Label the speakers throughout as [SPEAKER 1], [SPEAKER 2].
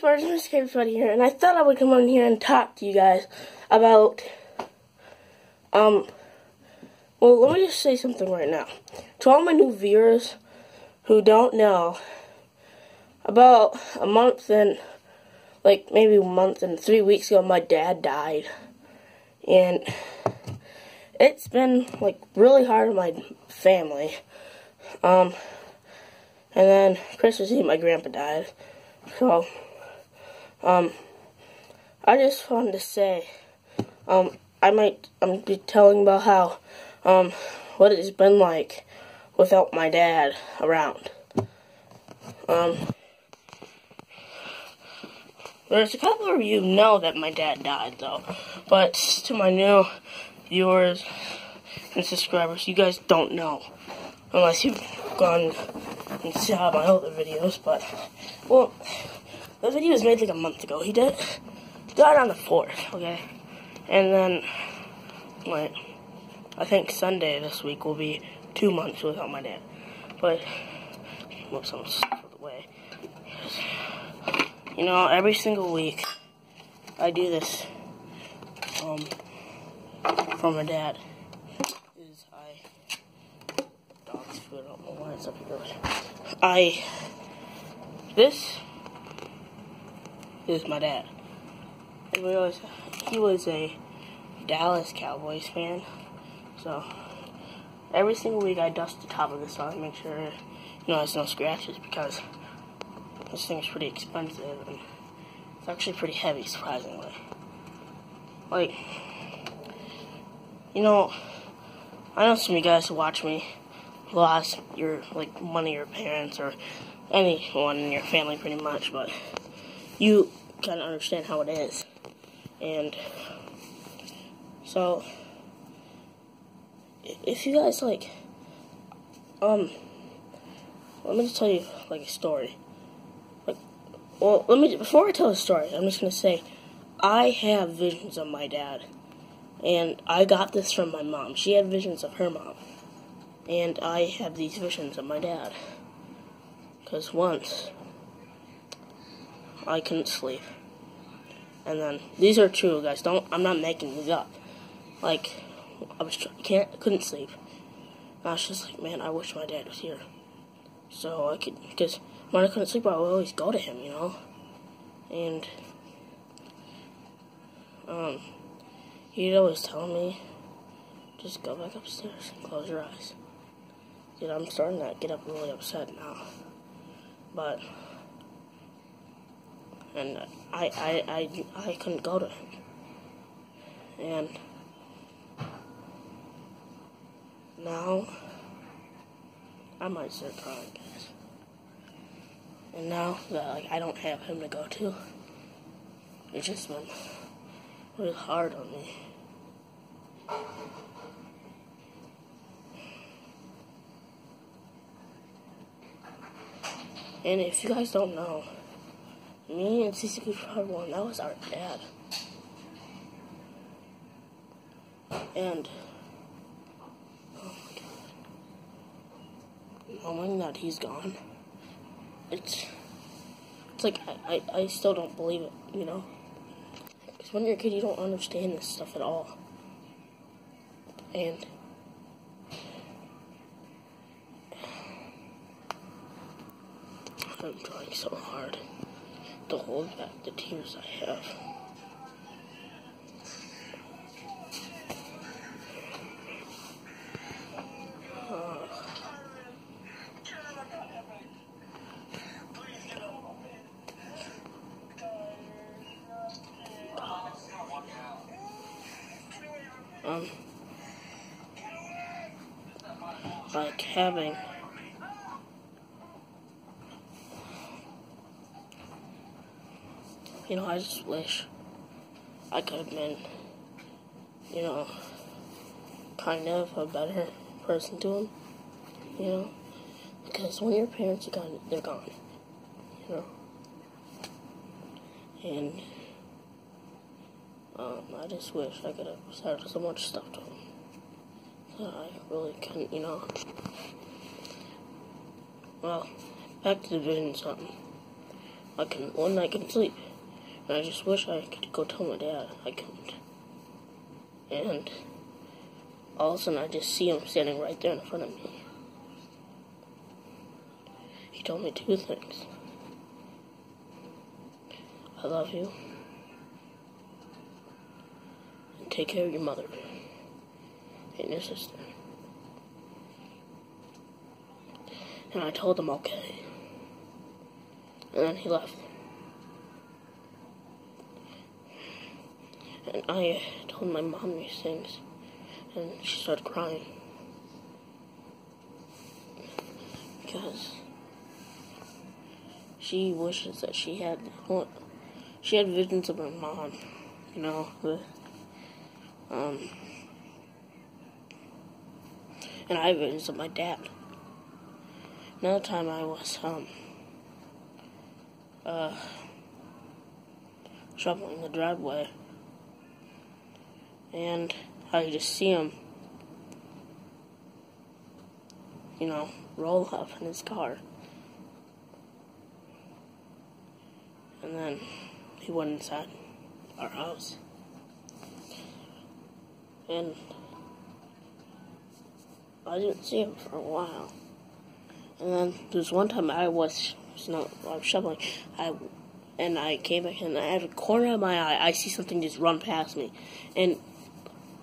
[SPEAKER 1] what's going on? Mr. Cape here, and I thought I would come on here and talk to you guys about, well, let me just say something right now. To all my new viewers who don't know, about a month and, maybe a month and 3 weeks ago, my dad died. And it's been, really hard on my family. And then Christmas Eve, my grandpa died. So, I just wanted to say, I'm be telling about how, what it's been like without my dad around. There's a couple of you know that my dad died, though. But to my new viewers and subscribers, you guys don't know. Unless you've gone and saw my other videos, but, well, the video was made like a month ago. He died on the 4th, okay? And then, I think Sunday this week will be 2 months without my dad. But, whoops, I'm stuff out of the way. You know, every single week, I do this, for my dad. Dog's food, I don't know why it's up here. This is my dad. And he was a Dallas Cowboys fan. So, every single week I dust the top of this off to make sure, there's no scratches, because this thing's pretty expensive, and it's actually pretty heavy, surprisingly. I know some of you guys who watch me lost your, one of your parents, or anyone in your family, pretty much, but you kind of understand how it is. And so, if you guys, let me just tell you, a story. Before I tell the story, I'm just going to say, I have visions of my dad. And I got this from my mom. She had visions of her mom. And I have these visions of my dad. Because once, I couldn't sleep. And then, these are true, guys. I'm not making these up. Couldn't sleep. And I was just like, man, I wish my dad was here. So I could, because when I couldn't sleep, I would always go to him, And, he'd always tell me, just go back upstairs and close your eyes. Dude, I'm starting to get up really upset now. But, and I couldn't go to him. And now, I might start crying, guys. And now that, I don't have him to go to, it's just been really hard on me. And if you guys don't know, me and CCP Proud One, that was our dad. And, oh my God. Knowing that he's gone, it's like, I still don't believe it, Because when you're a kid, you don't understand this stuff at all. And I'm trying so hard to hold back the tears I have. Having I just wish I could have been, kind of a better person to him, because when your parents are gone, they're gone, and, I just wish I could have said so much stuff to him that I really couldn't, Well, back to the vision something. one night I couldn't sleep. And I just wish I could go tell my dad. I couldn't. And all of a sudden I just see him standing right there in front of me. He told me two things. I love you. And take care of your mother and your sister. And I told him okay. And then he left. And I told my mom these things. And she started crying. Because she wishes that she had visions of her mom, you know, and I have visions of my dad. Another time I was, shoveling the driveway, and I just see him, you know, roll up in his car. And then he went inside our house. And I didn't see him for a while. And then there was one time I was shoveling, and I came back and I had a corner of my eye, I see something just run past me. And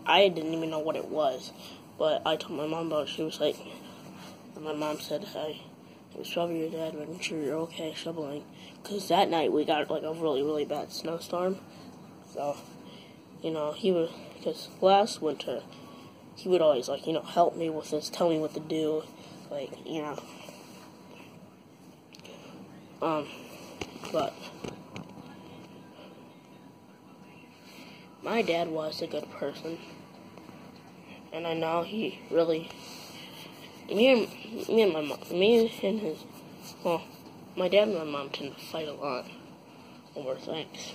[SPEAKER 1] I didn't even know what it was. But I told my mom about it. She was like, and my mom said, "Hey, it was probably your dad making sure you're okay shoveling." Because that night we got like a really, really bad snowstorm. So, you know, because last winter, he would always, like, you know, help me with this, tell me what to do, like, you know. But my dad was a good person. And I know he really, my dad and my mom tend to fight a lot over things.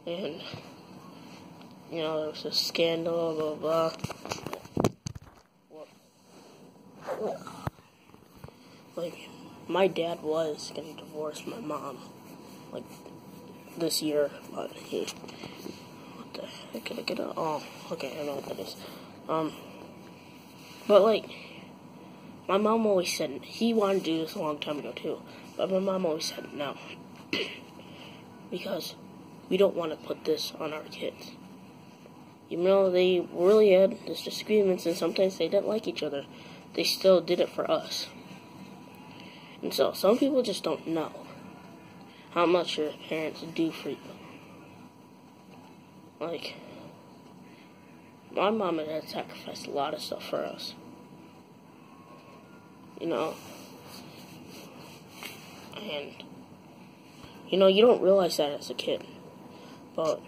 [SPEAKER 1] And, you know, there was a scandal, blah, blah, blah. Like, my dad was going to divorce my mom, like, this year, but what the heck did I get oh, okay, I know what that is. But, like, my mom always said, he wanted to do this a long time ago, too, but my mom always said no, because we don't want to put this on our kids. Even though they really had these disagreements and sometimes they didn't like each other, they still did it for us. And so, some people just don't know how much your parents do for you. Like, my mom and dad sacrificed a lot of stuff for us. You know, and, you know, you don't realize that as a kid. But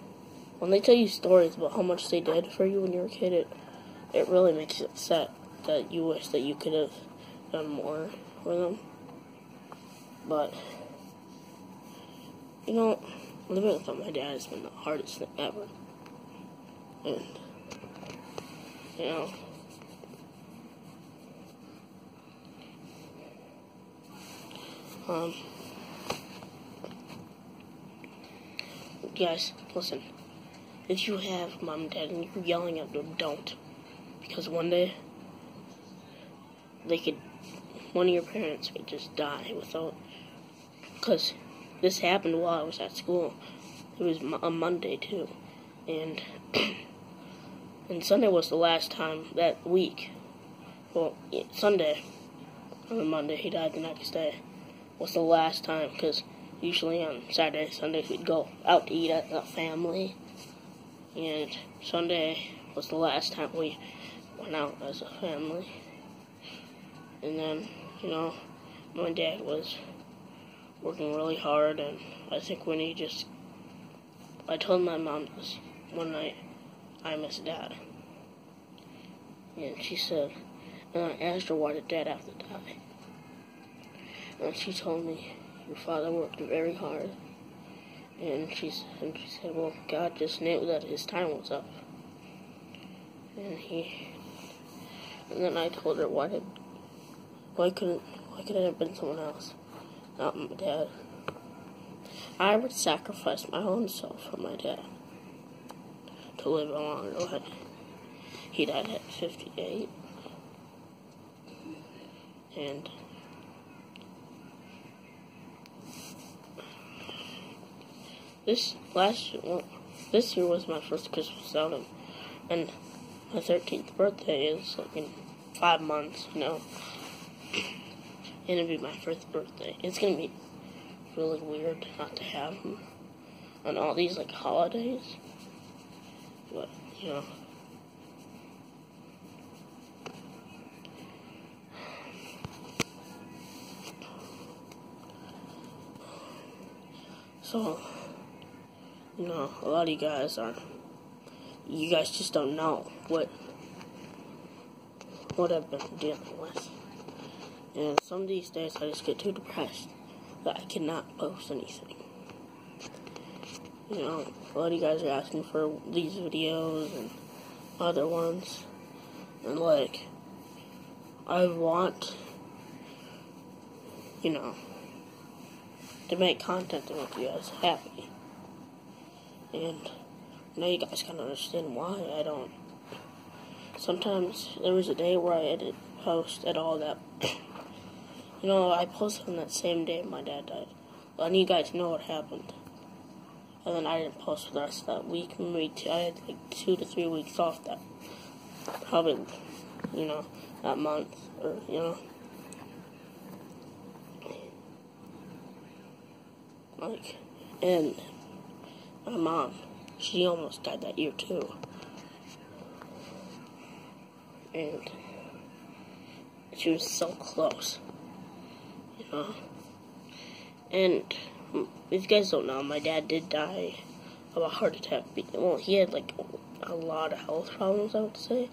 [SPEAKER 1] when they tell you stories about how much they did for you when you were a kid, it really makes you upset that you wish that you could have done more for them. But, you know, living without my dad has been the hardest thing ever. And, you know, guys, listen. If you have mom and dad and you're yelling at them, don't. Because one day, one of your parents could just die without, because this happened while I was at school. It was a Monday, too. And Sunday was the last time that week. Well, Sunday, on Monday, he died the next day, was the last time, because usually on Saturday, Sundays, we'd go out to eat as a family. And Sunday was the last time we went out as a family. And then, you know, my dad was working really hard, and I think when I told my mom this one night, I miss Dad. And she said, and I asked her why did Dad have to die. And she told me, your father worked very hard. And she said, well, God just knew that his time was up. And then I told her, why couldn't it have been someone else? Not my dad. I would sacrifice my own self for my dad to live a longer life. He died at 58. And this year was my first Christmas without him. And my 13th birthday is like in 5 months, you know. And it'll be my first birthday. It's gonna be really weird not to have him on all these like holidays. But, you know. So, you know, a lot of you guys just don't know what I've been dealing with. And some of these days I just get too depressed that I cannot post anything. You know, a lot of you guys are asking for these videos and other ones. And like, I want, you know, to make content to make you guys happy. And now you guys can understand why I don't. Sometimes there was a day where I didn't post at all that. You know, I posted on that same day my dad died. Letting you guys know what happened. And then I didn't post for the rest of that week. Maybe I had like 2 to 3 weeks off that. Probably, you know, that month. Or, you know. Like, and my mom, she almost died that year too. And she was so close, you know. And if you guys don't know, my dad did die of a heart attack. Well, he had like a lot of health problems, I would say.